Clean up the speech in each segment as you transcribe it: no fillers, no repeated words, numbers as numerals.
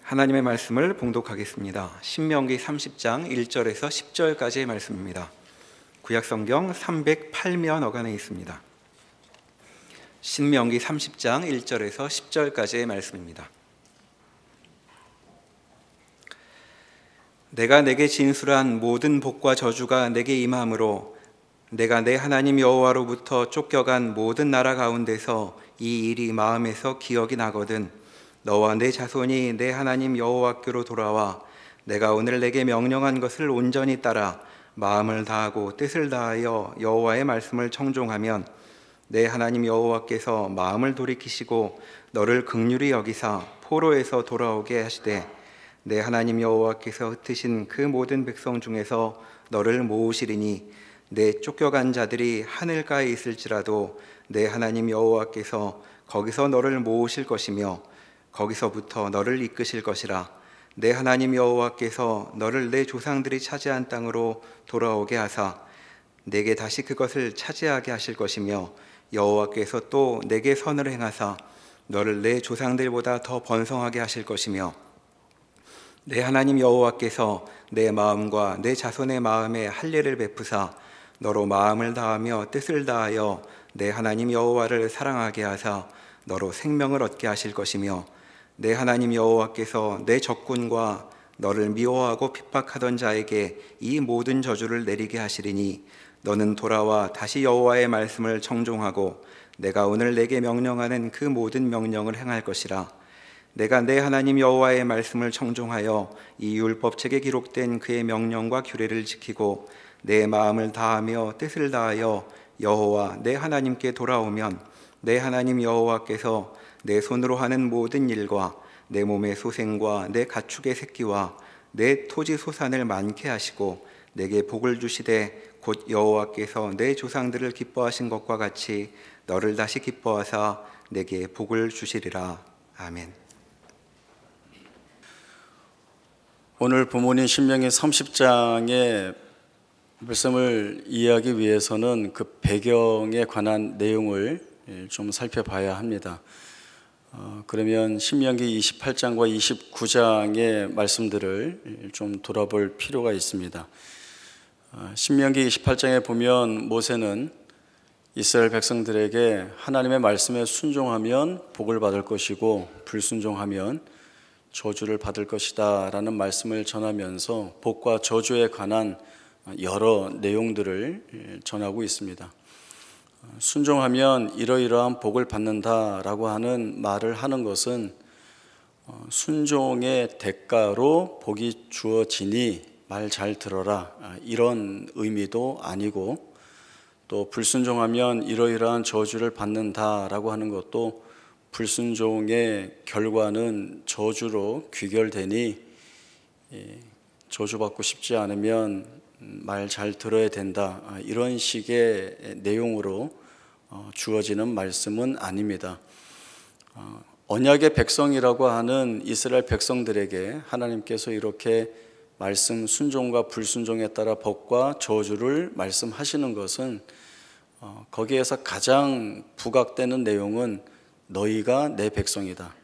하나님의 말씀을 봉독하겠습니다. 신명기 30장 1절에서 10절까지의 말씀입니다. 구약성경 308면 어간에 있습니다. 신명기 30장 1절에서 10절까지의 말씀입니다. 내가 내게 진술한 모든 복과 저주가 내게 임함으로 내가 내 하나님 여호와로부터 쫓겨간 모든 나라 가운데서 이 일이 마음에서 기억이 나거든 너와 내 자손이 내 하나님 여호와께로 돌아와 내가 오늘 내게 명령한 것을 온전히 따라 마음을 다하고 뜻을 다하여 여호와의 말씀을 청종하면 내 하나님 여호와께서 마음을 돌이키시고 너를 긍휼히 여기사 포로에서 돌아오게 하시되 내 하나님 여호와께서 흩으신 그 모든 백성 중에서 너를 모으시리니 내 쫓겨간 자들이 하늘가에 있을지라도 내 하나님 여호와께서 거기서 너를 모으실 것이며 거기서부터 너를 이끄실 것이라. 내 하나님 여호와께서 너를 내 조상들이 차지한 땅으로 돌아오게 하사 내게 다시 그것을 차지하게 하실 것이며 여호와께서 또 내게 선을 행하사 너를 내 조상들보다 더 번성하게 하실 것이며 내 하나님 여호와께서 내 마음과 내 자손의 마음에 할례를 베푸사 너로 마음을 다하며 뜻을 다하여 내 하나님 여호와를 사랑하게 하사 너로 생명을 얻게 하실 것이며 내 하나님 여호와께서 내 적군과 너를 미워하고 핍박하던 자에게 이 모든 저주를 내리게 하시리니 너는 돌아와 다시 여호와의 말씀을 청종하고 내가 오늘 내게 명령하는 그 모든 명령을 행할 것이라. 내가 내 하나님 여호와의 말씀을 청종하여 이 율법책에 기록된 그의 명령과 규례를 지키고 내 마음을 다하며 뜻을 다하여 여호와 내 하나님께 돌아오면 내 하나님 여호와께서 내 손으로 하는 모든 일과 내 몸의 소생과 내 가축의 새끼와 내 토지 소산을 많게 하시고 내게 복을 주시되 곧 여호와께서 내 조상들을 기뻐하신 것과 같이 너를 다시 기뻐하사 내게 복을 주시리라. 아멘. 오늘 본문인 신명기 30장의 말씀을 이해하기 위해서는 그 배경에 관한 내용을 좀 살펴봐야 합니다. 그러면 신명기 28장과 29장의 말씀들을 좀 돌아볼 필요가 있습니다. 신명기 28장에 보면 모세는 이스라엘 백성들에게 하나님의 말씀에 순종하면 복을 받을 것이고 불순종하면 저주를 받을 것이다 라는 말씀을 전하면서 복과 저주에 관한 여러 내용들을 전하고 있습니다. 순종하면 이러이러한 복을 받는다라고 하는 말을 하는 것은 순종의 대가로 복이 주어지니 말 잘 들어라 이런 의미도 아니고 또 불순종하면 이러이러한 저주를 받는다라고 하는 것도 불순종의 결과는 저주로 귀결되니 저주받고 싶지 않으면 말 잘 들어야 된다 이런 식의 내용으로 주어지는 말씀은 아닙니다. 언약의 백성이라고 하는 이스라엘 백성들에게 하나님께서 이렇게 말씀 순종과 불순종에 따라 복과 저주를 말씀하시는 것은 거기에서 가장 부각되는 내용은 너희가 내 백성이다,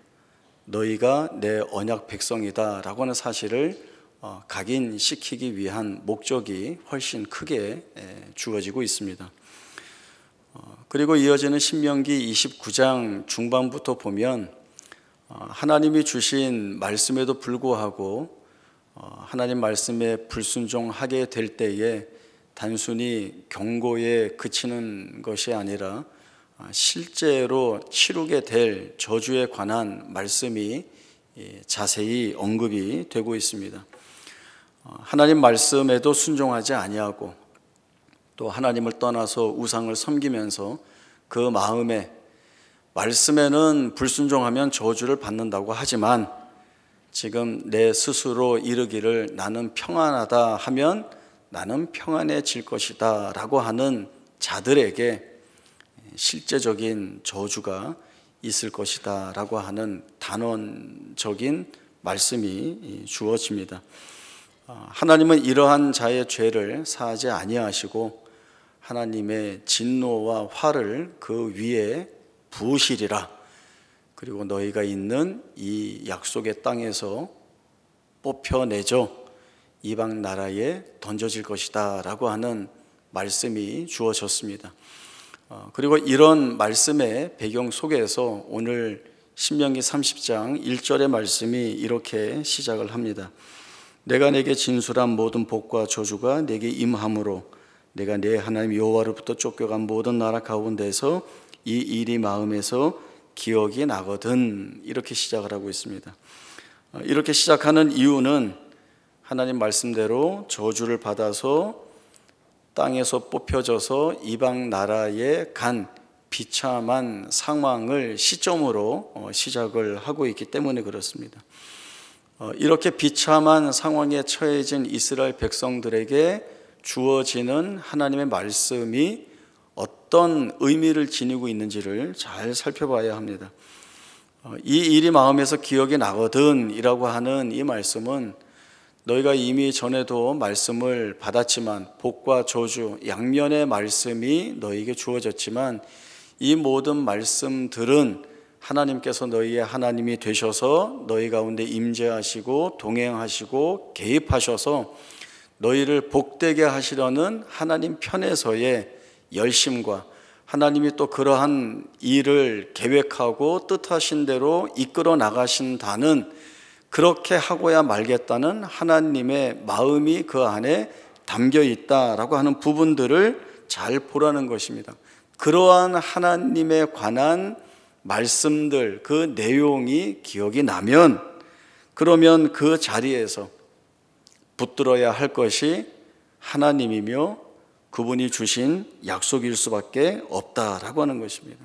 너희가 내 언약 백성이다 라고 하는 사실을 각인시키기 위한 목적이 훨씬 크게 주어지고 있습니다. 그리고 이어지는 신명기 29장 중반부터 보면 하나님이 주신 말씀에도 불구하고 하나님 말씀에 불순종하게 될 때에 단순히 경고에 그치는 것이 아니라 실제로 치르게 될 저주에 관한 말씀이 자세히 언급이 되고 있습니다. 하나님 말씀에도 순종하지 아니하고 또 하나님을 떠나서 우상을 섬기면서 그 마음에 말씀에는 불순종하면 저주를 받는다고 하지만 지금 내 스스로 이르기를 나는 평안하다 하면 나는 평안해질 것이다 라고 하는 자들에게 실제적인 저주가 있을 것이다 라고 하는 단언적인 말씀이 주어집니다. 하나님은 이러한 자의 죄를 사하지 아니하시고 하나님의 진노와 화를 그 위에 부으시리라. 그리고 너희가 있는 이 약속의 땅에서 뽑혀내져 이방 나라에 던져질 것이다 라고 하는 말씀이 주어졌습니다. 그리고 이런 말씀의 배경 속에서 오늘 신명기 30장 1절의 말씀이 이렇게 시작을 합니다. 내가 내게 진술한 모든 복과 저주가 내게 임함으로 내가 내 하나님 여호와로부터 쫓겨간 모든 나라 가운데서 이 일이 마음에서 기억이 나거든. 이렇게 시작을 하고 있습니다. 이렇게 시작하는 이유는 하나님 말씀대로 저주를 받아서 땅에서 뽑혀져서 이방 나라에 간 비참한 상황을 시점으로 시작을 하고 있기 때문에 그렇습니다. 이렇게 비참한 상황에 처해진 이스라엘 백성들에게 주어지는 하나님의 말씀이 어떤 의미를 지니고 있는지를 잘 살펴봐야 합니다. 이 일이 마음에서 기억이 나거든 이라고 하는 이 말씀은 너희가 이미 전에도 말씀을 받았지만 복과 저주 양면의 말씀이 너희에게 주어졌지만 이 모든 말씀들은 하나님께서 너희의 하나님이 되셔서 너희 가운데 임재하시고 동행하시고 개입하셔서 너희를 복되게 하시려는 하나님 편에서의 열심과 하나님이 또 그러한 일을 계획하고 뜻하신 대로 이끌어 나가신다는, 그렇게 하고야 말겠다는 하나님의 마음이 그 안에 담겨 있다라고 하는 부분들을 잘 보라는 것입니다. 그러한 하나님에 관한 말씀들, 그 내용이 기억이 나면 그러면 그 자리에서 붙들어야 할 것이 하나님이며 그분이 주신 약속일 수밖에 없다라고 하는 것입니다.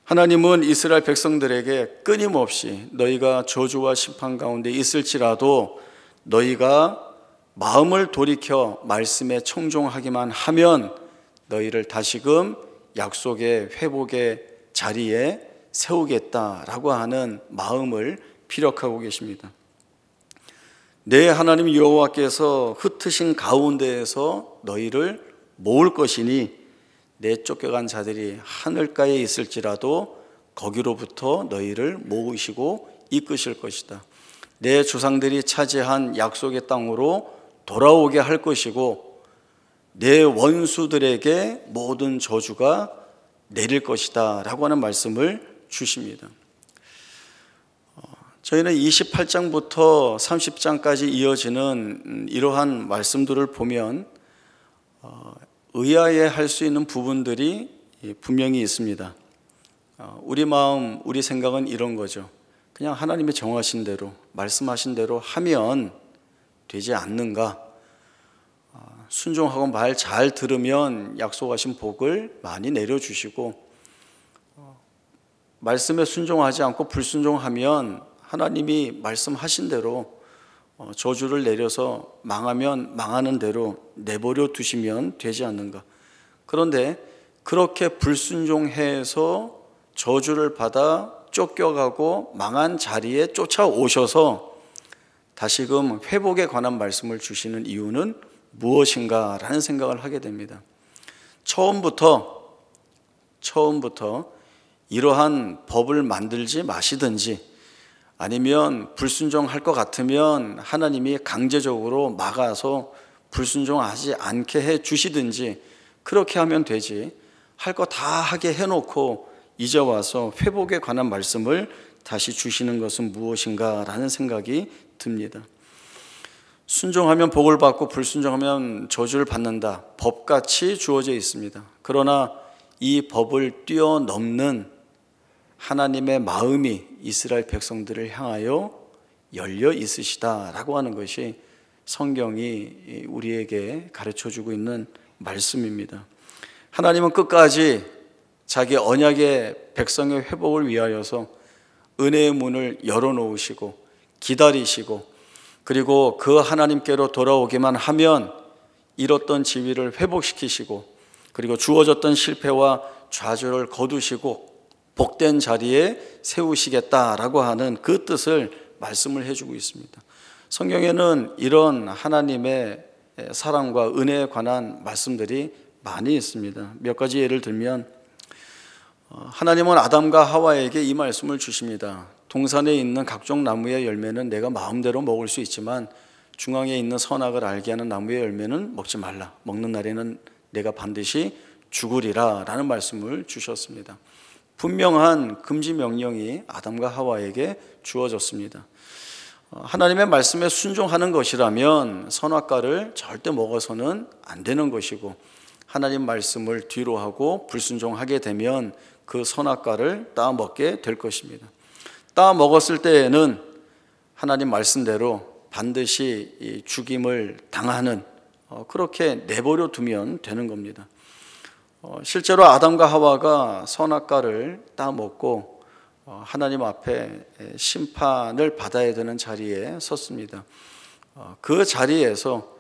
하나님은 이스라엘 백성들에게 끊임없이 너희가 저주와 심판 가운데 있을지라도 너희가 마음을 돌이켜 말씀에 청종하기만 하면 너희를 다시금 약속의 회복의 자리에 세우겠다라고 하는 마음을 피력하고 계십니다. 내 하나님 여호와께서 흩으신 가운데에서 너희를 모을 것이니 내 쫓겨간 자들이 하늘가에 있을지라도 거기로부터 너희를 모으시고 이끄실 것이다. 내 조상들이 차지한 약속의 땅으로 돌아오게 할 것이고 내 원수들에게 모든 저주가 내릴 것이다 라고 하는 말씀을 주십니다. 저희는 28장부터 30장까지 이어지는 이러한 말씀들을 보면 의아해할 수 있는 부분들이 분명히 있습니다. 우리 마음, 우리 생각은 이런 거죠. 그냥 하나님의 정하신 대로, 말씀하신 대로 하면 되지 않는가? 순종하고 말 잘 들으면 약속하신 복을 많이 내려주시고, 말씀에 순종하지 않고 불순종하면 하나님이 말씀하신 대로 저주를 내려서 망하면 망하는 대로 내버려 두시면 되지 않는가? 그런데 그렇게 불순종해서 저주를 받아 쫓겨가고 망한 자리에 쫓아오셔서 다시금 회복에 관한 말씀을 주시는 이유는 무엇인가 라는 생각을 하게 됩니다. 처음부터 이러한 법을 만들지 마시든지 아니면 불순종할 것 같으면 하나님이 강제적으로 막아서 불순종하지 않게 해 주시든지 그렇게 하면 되지, 할 거 다 하게 해놓고 이제 와서 회복에 관한 말씀을 다시 주시는 것은 무엇인가 라는 생각이 듭니다. 순종하면 복을 받고 불순종하면 저주를 받는다, 법같이 주어져 있습니다. 그러나 이 법을 뛰어넘는 하나님의 마음이 이스라엘 백성들을 향하여 열려 있으시다라고 하는 것이 성경이 우리에게 가르쳐주고 있는 말씀입니다. 하나님은 끝까지 자기 언약의 백성의 회복을 위하여서 은혜의 문을 열어놓으시고 기다리시고, 그리고 그 하나님께로 돌아오기만 하면 잃었던 지위를 회복시키시고, 그리고 주어졌던 실패와 좌절을 거두시고 복된 자리에 세우시겠다라고 하는 그 뜻을 말씀을 해주고 있습니다. 성경에는 이런 하나님의 사랑과 은혜에 관한 말씀들이 많이 있습니다. 몇 가지 예를 들면 하나님은 아담과 하와에게 이 말씀을 주십니다. 동산에 있는 각종 나무의 열매는 내가 마음대로 먹을 수 있지만 중앙에 있는 선악을 알게 하는 나무의 열매는 먹지 말라. 먹는 날에는 내가 반드시 죽으리라 라는 말씀을 주셨습니다. 분명한 금지 명령이 아담과 하와에게 주어졌습니다. 하나님의 말씀에 순종하는 것이라면 선악과를 절대 먹어서는 안 되는 것이고, 하나님 말씀을 뒤로 하고 불순종하게 되면 그 선악과를 따먹게 될 것입니다. 따먹었을 때에는 하나님 말씀대로 반드시 죽임을 당하는, 그렇게 내버려 두면 되는 겁니다. 실제로 아담과 하와가 선악과를 따먹고 하나님 앞에 심판을 받아야 되는 자리에 섰습니다. 그 자리에서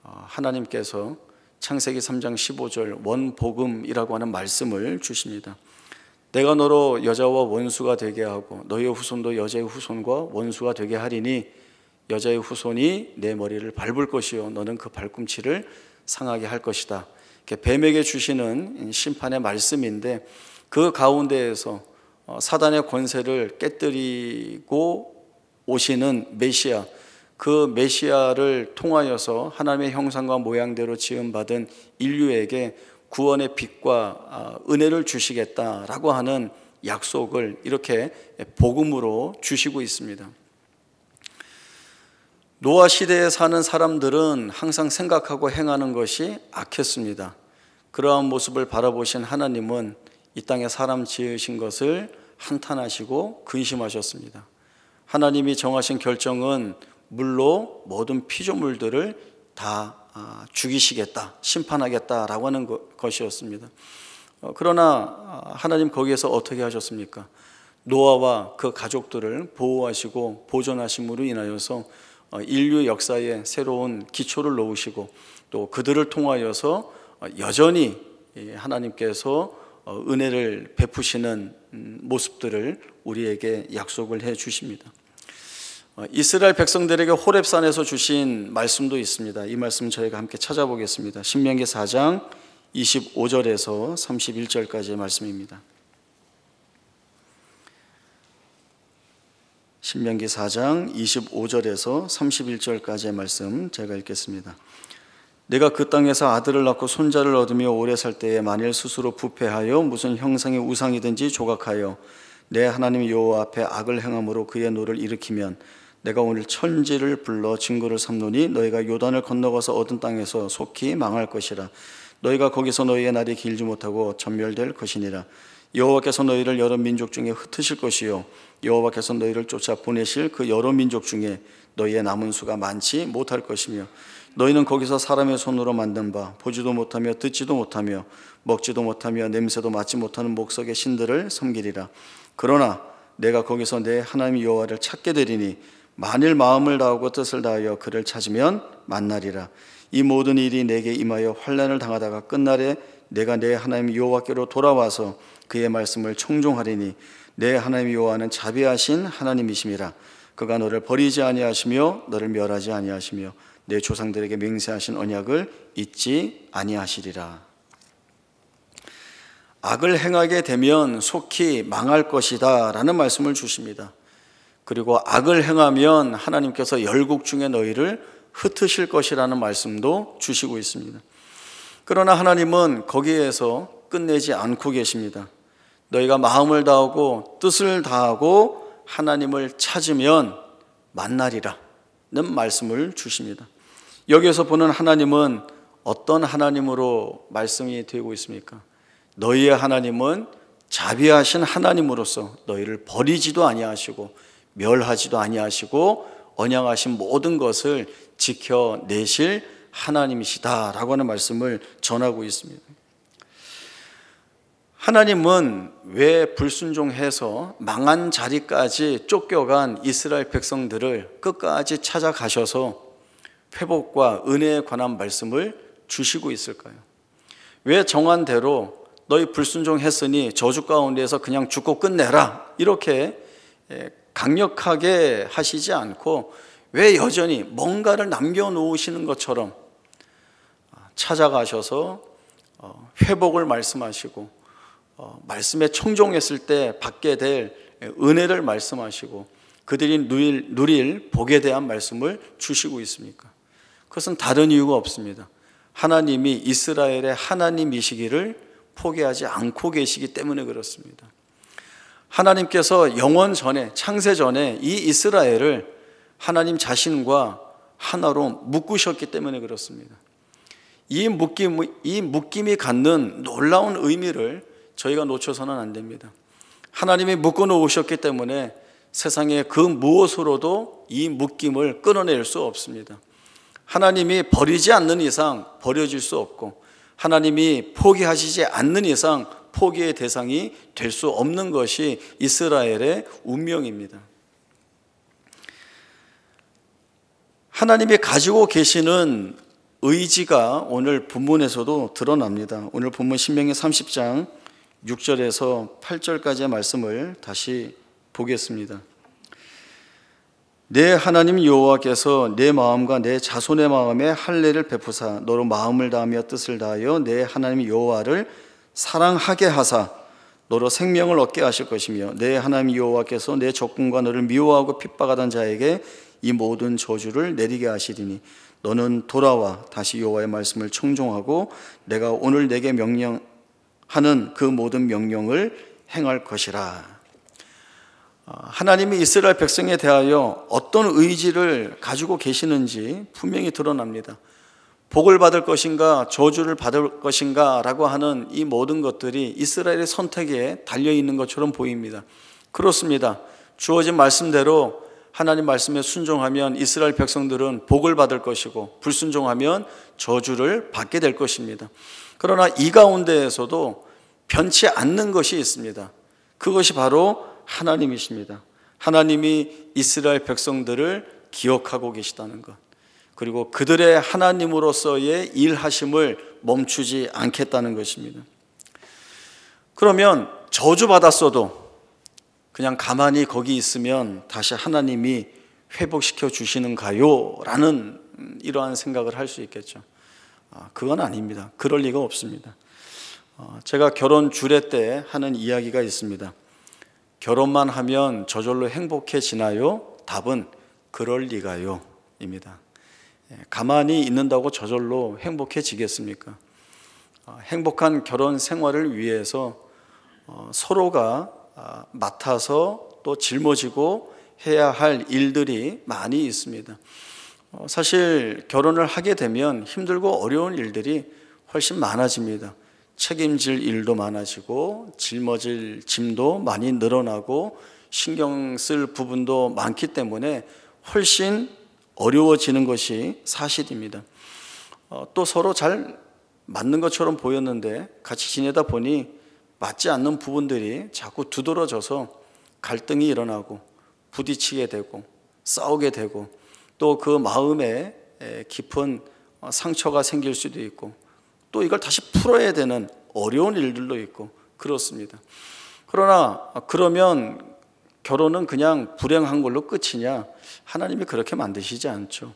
하나님께서 창세기 3장 15절 원복음이라고 하는 말씀을 주십니다. 내가 너로 여자와 원수가 되게 하고 너희의 후손도 여자의 후손과 원수가 되게 하리니 여자의 후손이 내 머리를 밟을 것이요 너는 그 발꿈치를 상하게 할 것이다. 뱀에게 주시는 심판의 말씀인데, 그 가운데에서 사단의 권세를 깨뜨리고 오시는 메시아, 그 메시아를 통하여서 하나님의 형상과 모양대로 지음받은 인류에게 구원의 빛과 은혜를 주시겠다라고 하는 약속을 이렇게 복음으로 주시고 있습니다. 노아 시대에 사는 사람들은 항상 생각하고 행하는 것이 악했습니다. 그러한 모습을 바라보신 하나님은 이 땅에 사람 지으신 것을 한탄하시고 근심하셨습니다. 하나님이 정하신 결정은 물로 모든 피조물들을 다 죽이시겠다, 심판하겠다라고 하는 것이었습니다. 그러나 하나님 거기에서 어떻게 하셨습니까? 노아와 그 가족들을 보호하시고 보존하심으로 인하여서 인류 역사에 새로운 기초를 놓으시고, 또 그들을 통하여서 여전히 하나님께서 은혜를 베푸시는 모습들을 우리에게 약속을 해 주십니다. 이스라엘 백성들에게 호렙산에서 주신 말씀도 있습니다. 이 말씀 저희가 함께 찾아보겠습니다. 신명기 4장 25절에서 31절까지의 말씀입니다. 신명기 4장 25절에서 31절까지의 말씀 제가 읽겠습니다. 내가 그 땅에서 아들을 낳고 손자를 얻으며 오래 살 때에 만일 스스로 부패하여 무슨 형상의 우상이든지 조각하여 내 하나님 여호와 앞에 악을 행함으로 그의 노를 일으키면 내가 오늘 천지를 불러 증거를 삼노니 너희가 요단을 건너가서 얻은 땅에서 속히 망할 것이라. 너희가 거기서 너희의 날이 길지 못하고 전멸될 것이니라. 여호와께서 너희를 여러 민족 중에 흩으실 것이요 여호와께서 너희를 쫓아 보내실 그 여러 민족 중에 너희의 남은 수가 많지 못할 것이며 너희는 거기서 사람의 손으로 만든 바 보지도 못하며 듣지도 못하며 먹지도 못하며 냄새도 맡지 못하는 목석의 신들을 섬기리라. 그러나 내가 거기서 내 하나님 여호와를 찾게 되리니 만일 마음을 다하고 뜻을 다하여 그를 찾으면 만나리라. 이 모든 일이 내게 임하여 환난을 당하다가 끝날에 내가 내 하나님 여호와께로 돌아와서 그의 말씀을 청종하리니 내 하나님 여호와는 자비하신 하나님이심이라. 그가 너를 버리지 아니하시며 너를 멸하지 아니하시며 내 조상들에게 맹세하신 언약을 잊지 아니하시리라. 악을 행하게 되면 속히 망할 것이다 라는 말씀을 주십니다. 그리고 악을 행하면 하나님께서 열국 중에 너희를 흩으실 것이라는 말씀도 주시고 있습니다. 그러나 하나님은 거기에서 끝내지 않고 계십니다. 너희가 마음을 다하고 뜻을 다하고 하나님을 찾으면 만나리라 는 말씀을 주십니다. 여기에서 보는 하나님은 어떤 하나님으로 말씀이 되고 있습니까? 너희의 하나님은 자비하신 하나님으로서 너희를 버리지도 아니하시고 멸하지도 아니하시고 언약하신 모든 것을 지켜내실 하나님이시다라고 하는 말씀을 전하고 있습니다. 하나님은 왜 불순종해서 망한 자리까지 쫓겨간 이스라엘 백성들을 끝까지 찾아가셔서 회복과 은혜에 관한 말씀을 주시고 있을까요? 왜 정한 대로 너희 불순종했으니 저주 가운데에서 그냥 죽고 끝내라 이렇게 강력하게 하시지 않고 왜 여전히 뭔가를 남겨놓으시는 것처럼 찾아가셔서 회복을 말씀하시고 말씀에 청종했을 때 받게 될 은혜를 말씀하시고 그들이 누릴 복에 대한 말씀을 주시고 있습니까? 그것은 다른 이유가 없습니다. 하나님이 이스라엘의 하나님이시기를 포기하지 않고 계시기 때문에 그렇습니다. 하나님께서 영원 전에, 창세 전에 이 이스라엘을 하나님 자신과 하나로 묶으셨기 때문에 그렇습니다. 이 묶임이 갖는 놀라운 의미를 저희가 놓쳐서는 안 됩니다. 하나님이 묶어 놓으셨기 때문에 세상에 그 무엇으로도 이 묶임을 끊어낼 수 없습니다. 하나님이 버리지 않는 이상 버려질 수 없고 하나님이 포기하시지 않는 이상 포기의 대상이 될 수 없는 것이 이스라엘의 운명입니다. 하나님이 가지고 계시는 의지가 오늘 본문에서도 드러납니다. 오늘 본문 신명기 30장 6절에서 8절까지의 말씀을 다시 보겠습니다. 내 하나님 여호와께서 내 마음과 내 자손의 마음에 할례를 베푸사 너로 마음을 다하며 뜻을 다하여 내 하나님 여호와를 사랑하게 하사 너로 생명을 얻게 하실 것이며 내 하나님 여호와께서 내 적군과 너를 미워하고 핍박하던 자에게 이 모든 저주를 내리게 하시리니 너는 돌아와 다시 여호와의 말씀을 청종하고 내가 오늘 내게 명령하는 그 모든 명령을 행할 것이라. 하나님이 이스라엘 백성에 대하여 어떤 의지를 가지고 계시는지 분명히 드러납니다. 복을 받을 것인가 저주를 받을 것인가 라고 하는 이 모든 것들이 이스라엘의 선택에 달려있는 것처럼 보입니다. 그렇습니다. 주어진 말씀대로 하나님 말씀에 순종하면 이스라엘 백성들은 복을 받을 것이고 불순종하면 저주를 받게 될 것입니다. 그러나 이 가운데에서도 변치 않는 것이 있습니다. 그것이 바로 하나님이십니다. 하나님이 이스라엘 백성들을 기억하고 계시다는 것, 그리고 그들의 하나님으로서의 일하심을 멈추지 않겠다는 것입니다. 그러면 저주받았어도 그냥 가만히 거기 있으면 다시 하나님이 회복시켜 주시는가요? 라는 이러한 생각을 할 수 있겠죠. 그건 아닙니다. 그럴 리가 없습니다. 제가 결혼 주례 때 하는 이야기가 있습니다. 결혼만 하면 저절로 행복해지나요? 답은 그럴 리가요 입니다. 가만히 있는다고 저절로 행복해지겠습니까? 행복한 결혼 생활을 위해서 서로가 맡아서 또 짊어지고 해야 할 일들이 많이 있습니다. 사실 결혼을 하게 되면 힘들고 어려운 일들이 훨씬 많아집니다. 책임질 일도 많아지고 짊어질 짐도 많이 늘어나고 신경 쓸 부분도 많기 때문에 훨씬 어려워지는 것이 사실입니다. 또 서로 잘 맞는 것처럼 보였는데 같이 지내다 보니 맞지 않는 부분들이 자꾸 두드러져서 갈등이 일어나고 부딪히게 되고 싸우게 되고 또 그 마음에 깊은 상처가 생길 수도 있고 또 이걸 다시 풀어야 되는 어려운 일들도 있고 그렇습니다. 그러나 그러면 결혼은 그냥 불행한 걸로 끝이냐? 하나님이 그렇게 만드시지 않죠.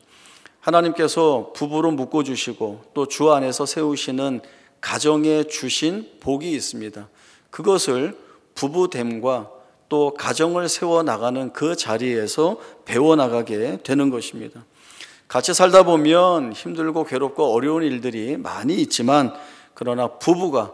하나님께서 부부로 묶어주시고 또 주 안에서 세우시는 가정에 주신 복이 있습니다. 그것을 부부됨과 또 가정을 세워나가는 그 자리에서 배워나가게 되는 것입니다. 같이 살다 보면 힘들고 괴롭고 어려운 일들이 많이 있지만 그러나 부부가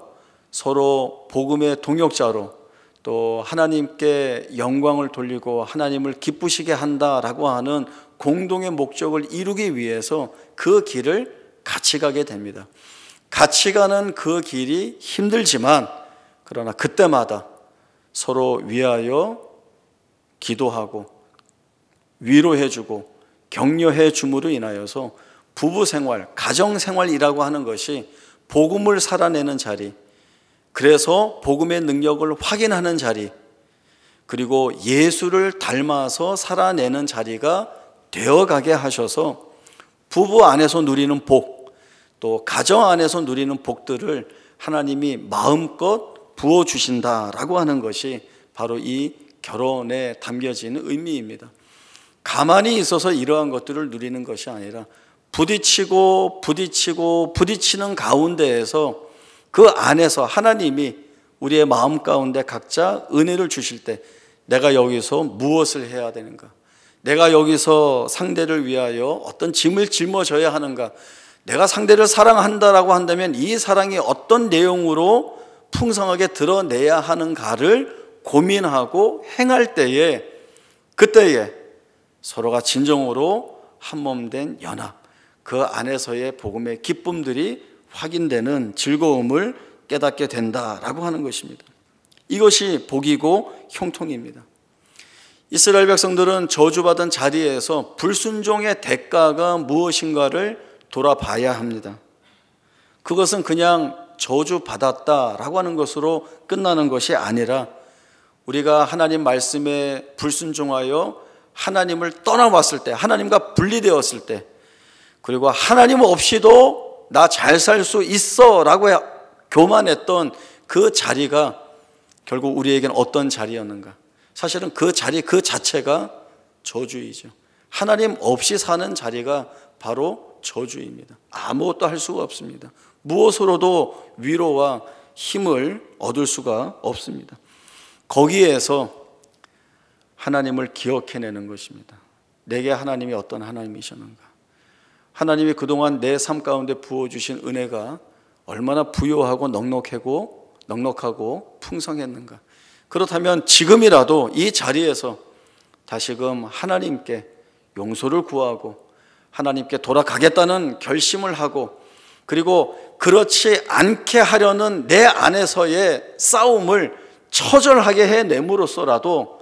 서로 복음의 동역자로 또 하나님께 영광을 돌리고 하나님을 기쁘시게 한다라고 하는 공동의 목적을 이루기 위해서 그 길을 같이 가게 됩니다. 같이 가는 그 길이 힘들지만 그러나 그때마다 서로 위하여 기도하고 위로해주고 격려해 줌으로 인하여서 부부생활, 가정생활이라고 하는 것이 복음을 살아내는 자리, 그래서 복음의 능력을 확인하는 자리, 그리고 예수를 닮아서 살아내는 자리가 되어가게 하셔서 부부 안에서 누리는 복, 또 가정 안에서 누리는 복들을 하나님이 마음껏 부어주신다라고 하는 것이 바로 이 결혼에 담겨지는 의미입니다. 가만히 있어서 이러한 것들을 누리는 것이 아니라 부딪히는 가운데에서 그 안에서 하나님이 우리의 마음 가운데 각자 은혜를 주실 때 내가 여기서 무엇을 해야 되는가? 내가 여기서 상대를 위하여 어떤 짐을 짊어져야 하는가? 내가 상대를 사랑한다라고 한다면 이 사랑이 어떤 내용으로 풍성하게 드러내야 하는가를 고민하고 행할 때에, 그때에 서로가 진정으로 한몸된 연합, 그 안에서의 복음의 기쁨들이 확인되는 즐거움을 깨닫게 된다라고 하는 것입니다. 이것이 복이고 형통입니다. 이스라엘 백성들은 저주받은 자리에서 불순종의 대가가 무엇인가를 돌아봐야 합니다. 그것은 그냥 저주받았다라고 하는 것으로 끝나는 것이 아니라 우리가 하나님 말씀에 불순종하여 하나님을 떠나왔을 때, 하나님과 분리되었을 때, 그리고 하나님 없이도 나 잘 살 수 있어 라고 교만했던 그 자리가 결국 우리에게는 어떤 자리였는가? 사실은 그 자리 그 자체가 저주이죠. 하나님 없이 사는 자리가 바로 저주입니다. 아무것도 할 수가 없습니다. 무엇으로도 위로와 힘을 얻을 수가 없습니다. 거기에서 하나님을 기억해내는 것입니다. 내게 하나님이 어떤 하나님이셨는가? 하나님이 그동안 내 삶 가운데 부어주신 은혜가 얼마나 부요하고 넉넉하고 풍성했는가? 그렇다면 지금이라도 이 자리에서 다시금 하나님께 용서를 구하고 하나님께 돌아가겠다는 결심을 하고, 그리고 그렇지 않게 하려는 내 안에서의 싸움을 처절하게 해냄으로써라도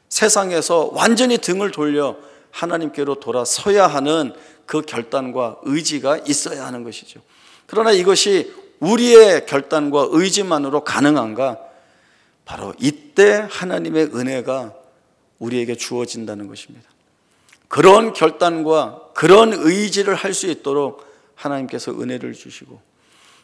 세상에서 완전히 등을 돌려 하나님께로 돌아서야 하는 그 결단과 의지가 있어야 하는 것이죠. 그러나 이것이 우리의 결단과 의지만으로 가능한가? 바로 이때 하나님의 은혜가 우리에게 주어진다는 것입니다. 그런 결단과 그런 의지를 할 수 있도록 하나님께서 은혜를 주시고,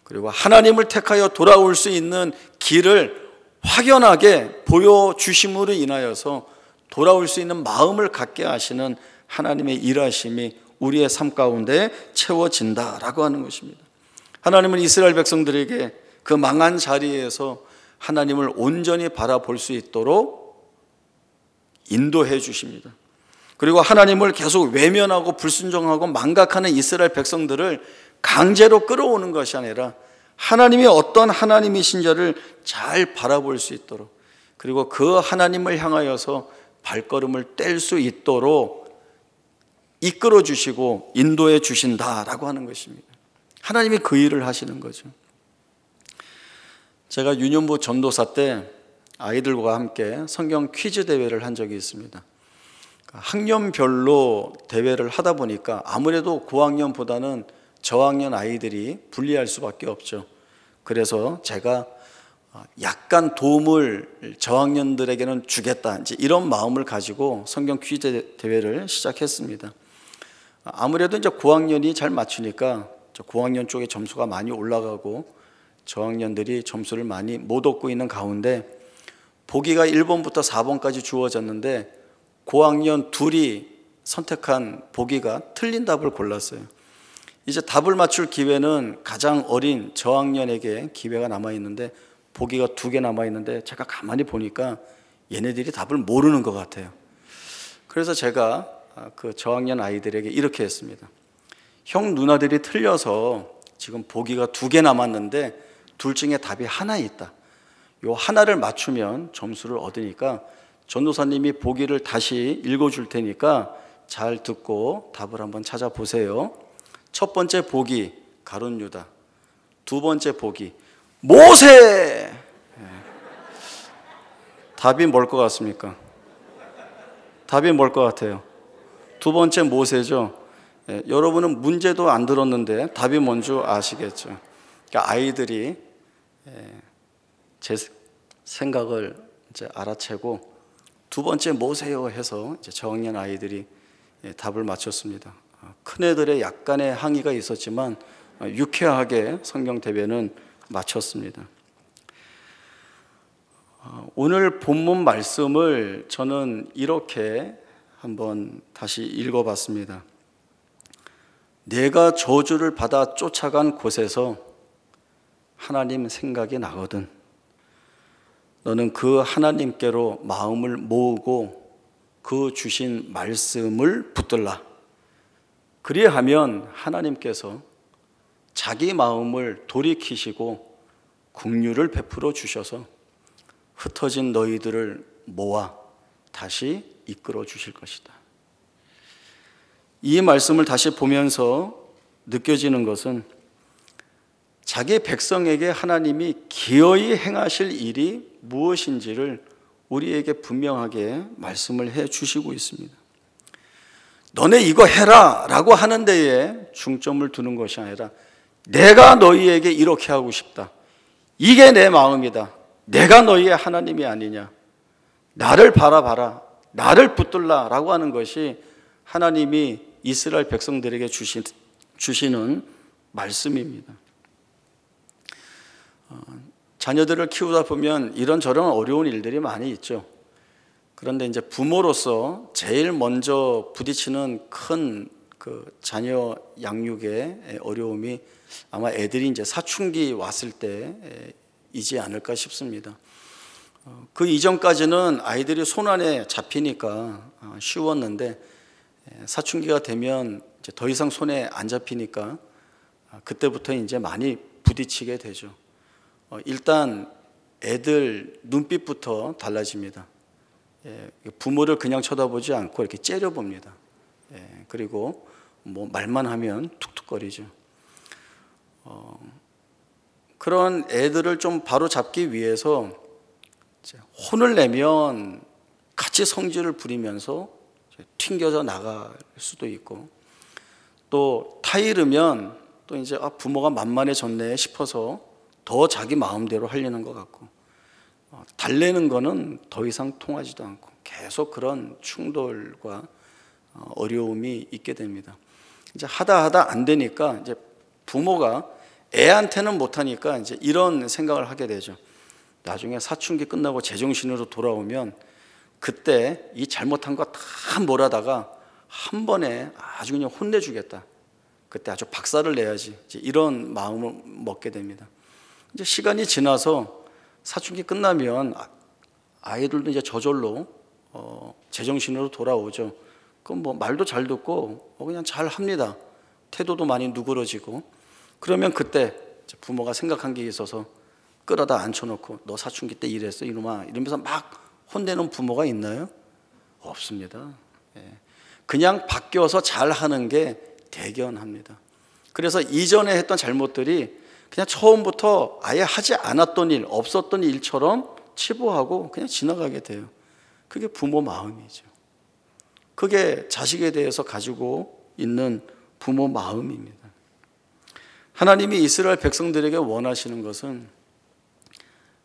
그리고 하나님을 택하여 돌아올 수 있는 길을 확연하게 보여주심으로 인하여서 돌아올 수 있는 마음을 갖게 하시는 하나님의 일하심이 우리의 삶 가운데 채워진다라고 하는 것입니다. 하나님은 이스라엘 백성들에게 그 망한 자리에서 하나님을 온전히 바라볼 수 있도록 인도해 주십니다. 그리고 하나님을 계속 외면하고 불순종하고 망각하는 이스라엘 백성들을 강제로 끌어오는 것이 아니라 하나님이 어떤 하나님이신지를 잘 바라볼 수 있도록, 그리고 그 하나님을 향하여서 발걸음을 뗄 수 있도록 이끌어 주시고 인도해 주신다라고 하는 것입니다. 하나님이 그 일을 하시는 거죠. 제가 유년부 전도사 때 아이들과 함께 성경 퀴즈 대회를 한 적이 있습니다. 학년별로 대회를 하다 보니까 아무래도 고학년보다는 저학년 아이들이 불리할 수밖에 없죠. 그래서 제가 약간 도움을 저학년들에게는 주겠다, 이제 이런 마음을 가지고 성경 퀴즈 대회를 시작했습니다. 아무래도 이제 고학년이 잘 맞추니까 저 고학년 쪽에 점수가 많이 올라가고 저학년들이 점수를 많이 못 얻고 있는 가운데 보기가 1번부터 4번까지 주어졌는데 고학년 둘이 선택한 보기가 틀린 답을 골랐어요. 이제 답을 맞출 기회는 가장 어린 저학년에게 기회가 남아있는데 보기가 2개 남아있는데 제가 가만히 보니까 얘네들이 답을 모르는 것 같아요. 그래서 제가 그 저학년 아이들에게 이렇게 했습니다. 형 누나들이 틀려서 지금 보기가 2개 남았는데 둘 중에 답이 하나 있다. 요 하나를 맞추면 점수를 얻으니까 전도사님이 보기를 다시 읽어줄 테니까 잘 듣고 답을 한번 찾아보세요. 첫 번째 보기 가룟 유다, 두 번째 보기 모세. 답이 뭘 것 같습니까? 답이 뭘 것 같아요? 두 번째 모세죠. 여러분은 문제도 안 들었는데 답이 뭔지 아시겠죠? 그러니까 아이들이 제 생각을 이제 알아채고 두 번째 모세요 해서 이제 저학년 아이들이 답을 맞췄습니다. 큰 애들의 약간의 항의가 있었지만 유쾌하게 성경 대회는 마쳤습니다. 오늘 본문 말씀을 저는 이렇게 한번 다시 읽어봤습니다. 내가 저주를 받아 쫓아간 곳에서 하나님 생각이 나거든. 너는 그 하나님께로 마음을 모으고 그 주신 말씀을 붙들라. 그리하면 하나님께서 자기 마음을 돌이키시고 긍휼을 베풀어 주셔서 흩어진 너희들을 모아 다시 이끌어 주실 것이다. 이 말씀을 다시 보면서 느껴지는 것은 자기 백성에게 하나님이 기어이 행하실 일이 무엇인지를 우리에게 분명하게 말씀을 해 주시고 있습니다. 너네 이거 해라 라고 하는 데에 중점을 두는 것이 아니라 내가 너희에게 이렇게 하고 싶다. 이게 내 마음이다. 내가 너희의 하나님이 아니냐. 나를 바라봐라. 나를 붙들라 라고 하는 것이 하나님이 이스라엘 백성들에게 주시는 말씀입니다. 자녀들을 키우다 보면 이런저런 어려운 일들이 많이 있죠. 그런데 이제 부모로서 제일 먼저 부딪히는 큰 그 자녀 양육의 어려움이 아마 애들이 이제 사춘기 왔을 때이지 않을까 싶습니다. 그 이전까지는 아이들이 손 안에 잡히니까 쉬웠는데 사춘기가 되면 이제 더 이상 손에 안 잡히니까 그때부터 이제 많이 부딪히게 되죠. 일단 애들 눈빛부터 달라집니다. 부모를 그냥 쳐다보지 않고 이렇게 째려봅니다. 그리고 뭐 말만 하면 툭툭거리죠. 그런 애들을 좀 바로 잡기 위해서 혼을 내면 같이 성질을 부리면서 튕겨져 나갈 수도 있고, 또 타이르면 또 이제 부모가 만만해졌네 싶어서 더 자기 마음대로 하려는 것 같고, 달래는 거는 더 이상 통하지도 않고 계속 그런 충돌과 어려움이 있게 됩니다. 이제 하다 안 되니까 이제 부모가 애한테는 못하니까 이제 이런 생각을 하게 되죠. 나중에 사춘기 끝나고 제정신으로 돌아오면 그때 이 잘못한 거 다 몰아다가 한 번에 아주 그냥 혼내주겠다. 그때 아주 박살을 내야지. 이제 이런 마음을 먹게 됩니다. 이제 시간이 지나서 사춘기 끝나면 아이들도 이제 저절로 제정신으로 돌아오죠. 그럼 뭐 말도 잘 듣고 그냥 잘 합니다. 태도도 많이 누그러지고. 그러면 그때 부모가 생각한 게 있어서 끌어다 앉혀놓고 너 사춘기 때 이랬어 이놈아 이러면서 막 혼내는 부모가 있나요? 없습니다. 그냥 바뀌어서 잘하는 게 대견합니다. 그래서 이전에 했던 잘못들이 그냥 처음부터 아예 하지 않았던 일, 없었던 일처럼 치부하고 그냥 지나가게 돼요. 그게 부모 마음이죠. 그게 자식에 대해서 가지고 있는 부모 마음입니다. 하나님이 이스라엘 백성들에게 원하시는 것은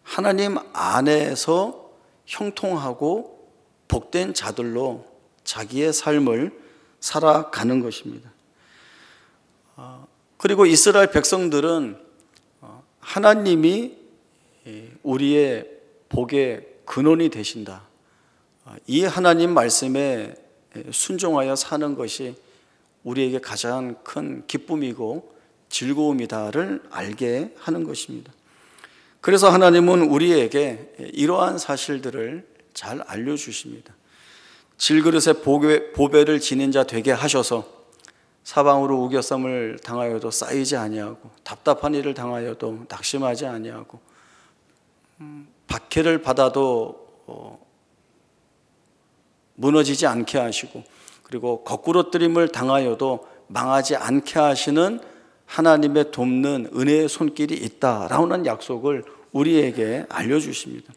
하나님 안에서 형통하고 복된 자들로 자기의 삶을 살아가는 것입니다. 그리고 이스라엘 백성들은 하나님이 우리의 복의 근원이 되신다. 이 하나님 말씀에 순종하여 사는 것이 우리에게 가장 큰 기쁨이고 즐거움이다를 알게 하는 것입니다. 그래서 하나님은 우리에게 이러한 사실들을 잘 알려주십니다. 질그릇에 보배를 지닌 자 되게 하셔서 사방으로 우겨쌈을 당하여도 쌓이지 아니하고 답답한 일을 당하여도 낙심하지 아니하고 박해를 받아도 무너지지 않게 하시고, 그리고 거꾸로뜨림을 당하여도 망하지 않게 하시는 하나님의 돕는 은혜의 손길이 있다라는 약속을 우리에게 알려주십니다.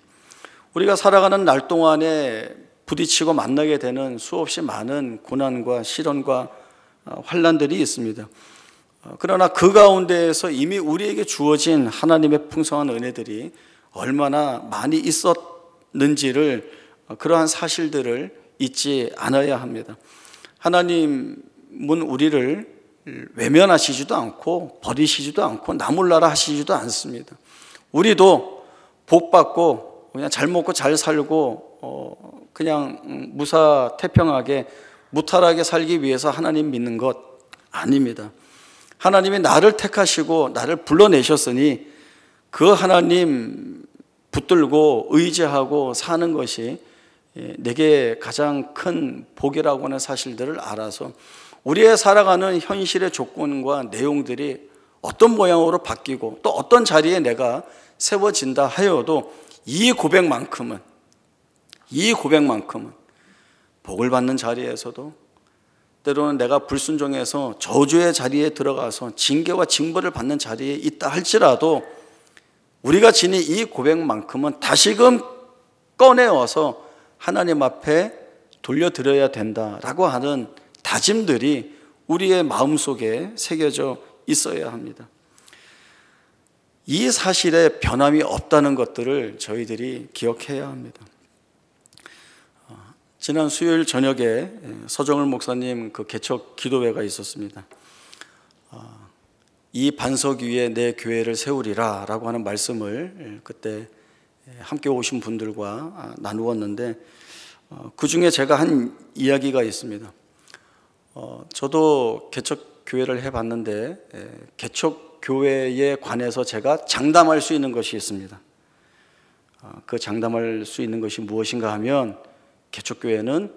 우리가 살아가는 날 동안에 부딪히고 만나게 되는 수없이 많은 고난과 시련과 환난들이 있습니다. 그러나 그 가운데에서 이미 우리에게 주어진 하나님의 풍성한 은혜들이 얼마나 많이 있었는지를, 그러한 사실들을 잊지 않아야 합니다. 하나님은 우리를 외면하시지도 않고 버리시지도 않고 나몰라라 하시지도 않습니다. 우리도 복 받고 그냥 잘 먹고 잘 살고 그냥 무사태평하게 무탈하게 살기 위해서 하나님 믿는 것 아닙니다. 하나님이 나를 택하시고 나를 불러내셨으니 그 하나님 붙들고 의지하고 사는 것이 내게 가장 큰 복이라고 하는 사실들을 알아서 우리의 살아가는 현실의 조건과 내용들이 어떤 모양으로 바뀌고 또 어떤 자리에 내가 세워진다 하여도 이 고백만큼은 복을 받는 자리에서도 때로는 내가 불순종해서 저주의 자리에 들어가서 징계와 징벌을 받는 자리에 있다 할지라도 우리가 지닌 이 고백만큼은 다시금 꺼내어서 하나님 앞에 돌려드려야 된다라고 하는 다짐들이 우리의 마음속에 새겨져 있어야 합니다. 이 사실에 변함이 없다는 것들을 저희들이 기억해야 합니다. 지난 수요일 저녁에 서정을 목사님 그 개척 기도회가 있었습니다. 이 반석 위에 내 교회를 세우리라 라고 하는 말씀을 그때 함께 오신 분들과 나누었는데 그 중에 제가 한 이야기가 있습니다. 저도 개척 교회를 해봤는데 개척 교회에 관해서 제가 장담할 수 있는 것이 있습니다. 그 장담할 수 있는 것이 무엇인가 하면 개척교회는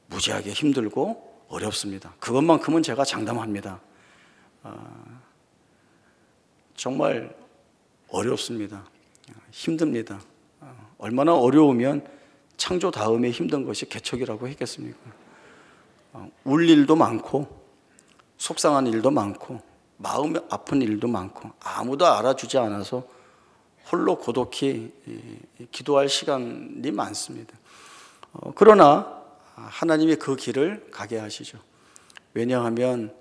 무지하게 힘들고 어렵습니다. 그것만큼은 제가 장담합니다. 정말 어렵습니다. 힘듭니다. 얼마나 어려우면 창조 다음에 힘든 것이 개척이라고 했겠습니까? 울 일도 많고 속상한 일도 많고 마음 아픈 일도 많고 아무도 알아주지 않아서 홀로 고독히 기도할 시간이 많습니다. 그러나 하나님이 그 길을 가게 하시죠. 왜냐하면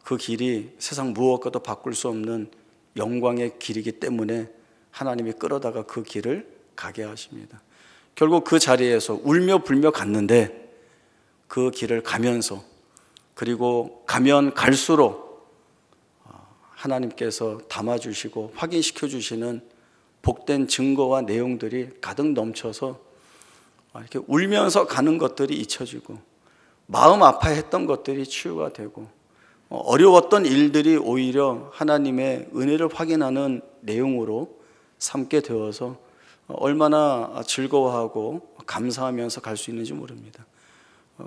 그 길이 세상 무엇과도 바꿀 수 없는 영광의 길이기 때문에 하나님이 끌어다가 그 길을 가게 하십니다. 결국 그 자리에서 울며 불며 갔는데 그 길을 가면서 그리고 가면 갈수록 하나님께서 담아주시고 확인시켜 주시는 복된 증거와 내용들이 가득 넘쳐서 이렇게 울면서 가는 것들이 잊혀지고 마음 아파했던 것들이 치유가 되고 어려웠던 일들이 오히려 하나님의 은혜를 확인하는 내용으로 삼게 되어서 얼마나 즐거워하고 감사하면서 갈 수 있는지 모릅니다.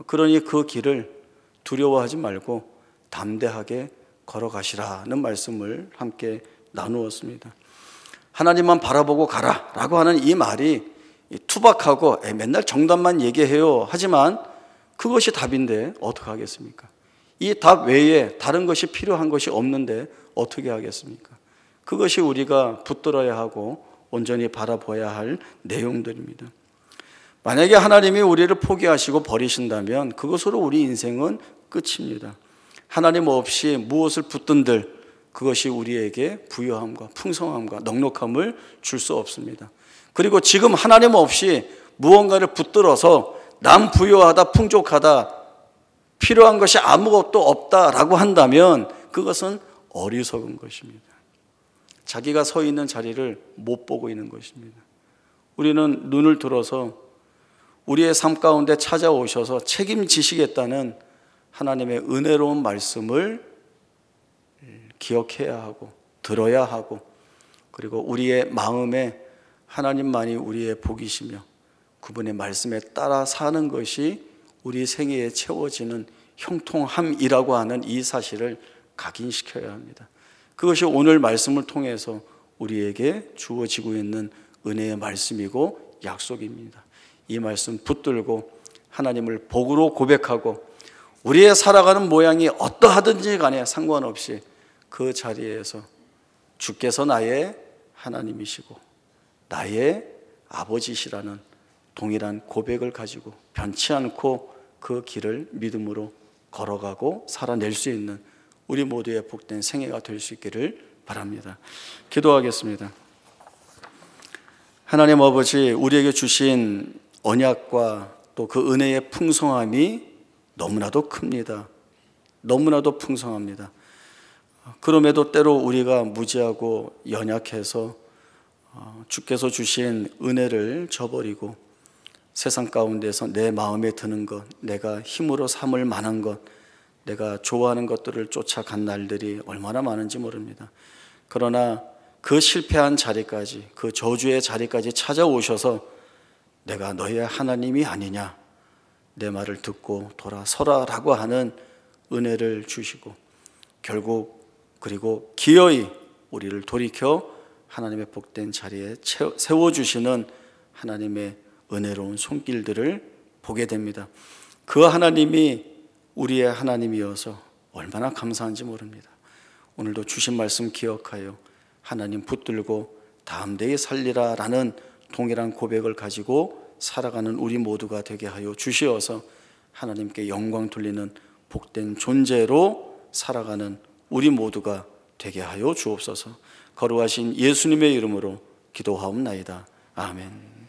그러니 그 길을 두려워하지 말고 담대하게 걸어가시라는 말씀을 함께 나누었습니다. 하나님만 바라보고 가라라고 하는 이 말이 투박하고 맨날 정답만 얘기해요 하지만 그것이 답인데 어떻게 하겠습니까? 이 답 외에 다른 것이 필요한 것이 없는데 어떻게 하겠습니까? 그것이 우리가 붙들어야 하고 온전히 바라봐야 할 내용들입니다. 만약에 하나님이 우리를 포기하시고 버리신다면 그것으로 우리 인생은 끝입니다. 하나님 없이 무엇을 붙든들 그것이 우리에게 부유함과 풍성함과 넉넉함을 줄 수 없습니다. 그리고 지금 하나님 없이 무언가를 붙들어서 난 부유하다 풍족하다 필요한 것이 아무것도 없다라고 한다면 그것은 어리석은 것입니다. 자기가 서 있는 자리를 못 보고 있는 것입니다. 우리는 눈을 들어서 우리의 삶 가운데 찾아오셔서 책임지시겠다는 하나님의 은혜로운 말씀을 기억해야 하고 들어야 하고 그리고 우리의 마음에 하나님만이 우리의 복이시며 그분의 말씀에 따라 사는 것이 우리 생애에 채워지는 형통함이라고 하는 이 사실을 각인시켜야 합니다. 그것이 오늘 말씀을 통해서 우리에게 주어지고 있는 은혜의 말씀이고 약속입니다. 이 말씀 붙들고 하나님을 복으로 고백하고 우리의 살아가는 모양이 어떠하든지 간에 상관없이 그 자리에서 주께서 나의 하나님이시고 나의 아버지시라는 동일한 고백을 가지고 변치 않고 그 길을 믿음으로 걸어가고 살아낼 수 있는 우리 모두의 복된 생애가 될 수 있기를 바랍니다. 기도하겠습니다. 하나님 아버지, 우리에게 주신 언약과 또 그 은혜의 풍성함이 너무나도 큽니다. 너무나도 풍성합니다. 그럼에도 때로 우리가 무지하고 연약해서 주께서 주신 은혜를 저버리고 세상 가운데서 내 마음에 드는 것, 내가 힘으로 삼을 만한 것, 내가 좋아하는 것들을 쫓아간 날들이 얼마나 많은지 모릅니다. 그러나 그 실패한 자리까지, 그 저주의 자리까지 찾아오셔서 내가 너의 하나님이 아니냐, 내 말을 듣고 돌아서라라고 하는 은혜를 주시고, 결국 그리고 기어이 우리를 돌이켜 하나님의 복된 자리에 세워주시는 하나님의 은혜로운 손길들을 보게 됩니다. 그 하나님이 우리의 하나님이어서 얼마나 감사한지 모릅니다. 오늘도 주신 말씀 기억하여 하나님 붙들고 다음 대에 살리라 라는 동일한 고백을 가지고 살아가는 우리 모두가 되게 하여 주시어서 하나님께 영광 돌리는 복된 존재로 살아가는 우리 모두가 되게 하여 주옵소서. 거룩하신 예수님의 이름으로 기도하옵나이다. 아멘.